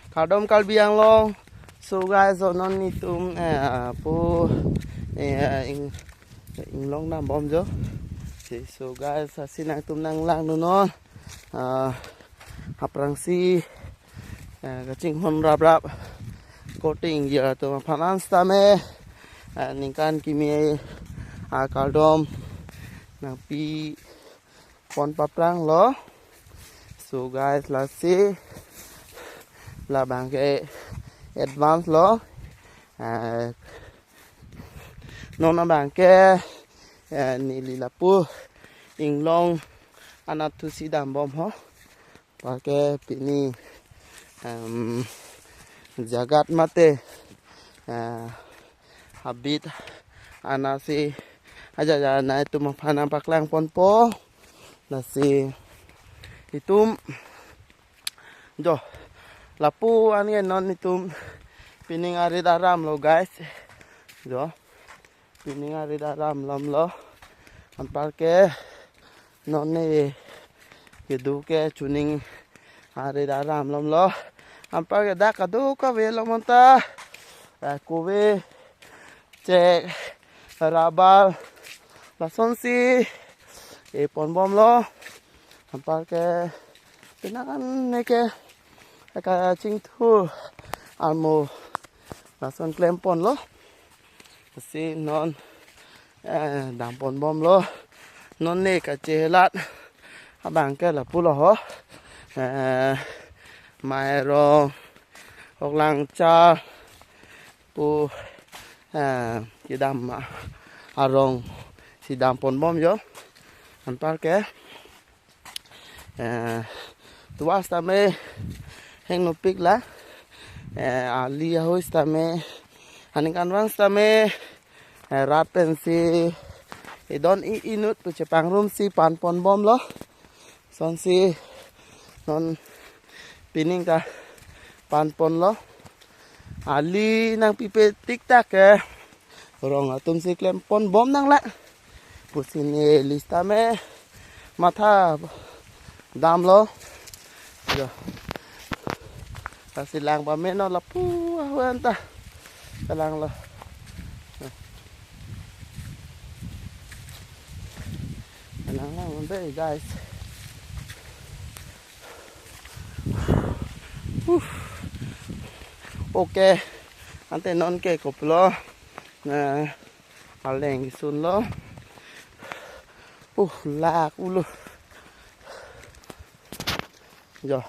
Kadom kalbiang long. So guys, so non ni tum po ing long nam bom jo. So guys, sinang tum nang lang no non. Haprang si kacing hon rap rap. Coating ya to finance tame ningkan kimi kadom nang pi pon paplang lo. So guys, let's see là bằng cái advance lo nó bằng cái ni lila pu ing long anatu si dam bom ho pakai pini jagat mate habit anasi aja na itu mafana paklang ponpo nasi itum jo lapu ani non itum pining ari daram lo guys jo pining ari daram lam lo ampar ke non ni kedu ke chuning ari daram lam lo ampar ke dak kadu ka ve lo monta ku ve cek rabal lason si pon bom lo ampar ke pinakan ne ke ka ching thu almo lason klempon lo si non dam pon bom lo non ne ka chelat abang ke la pulo ho mai ro ok lang cha pu ki dam arong si dam pon bom yo anpar ke tuas tame heng no pik la ali hois tame haning kan wang tame rat pensi idon inut tu cepang rum si pan pon bom lo son si non pining ta pan pon lo ali nang pipe tik tak ke rong atum si klem pon bom nang la pusini lista me matha dam lo jo kasi lang pa men no lapu awan ta kalang lo kalang lang unde guys okay ante non ke koplo na aleng sun lo lak ulu jo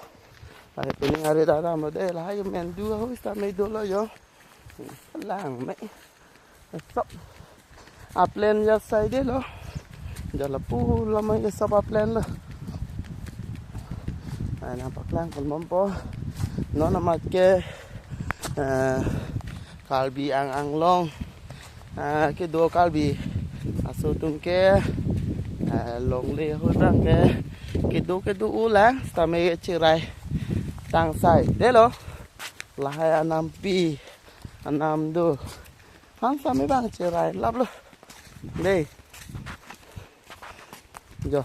ai pining ari dara mo de la yo men du ho sta me do lo yo lang me stop a plan ya sai de lo jo la pu la me ya sab a plan lo ai na pak lang kon mom po no na mat ke kalbi ang long ke do kalbi aso tum ke long le ho rang ke do ulang sta me chirai tang sai de lo la hai anam pi anam do han sa me bang chirai lap lo đây jo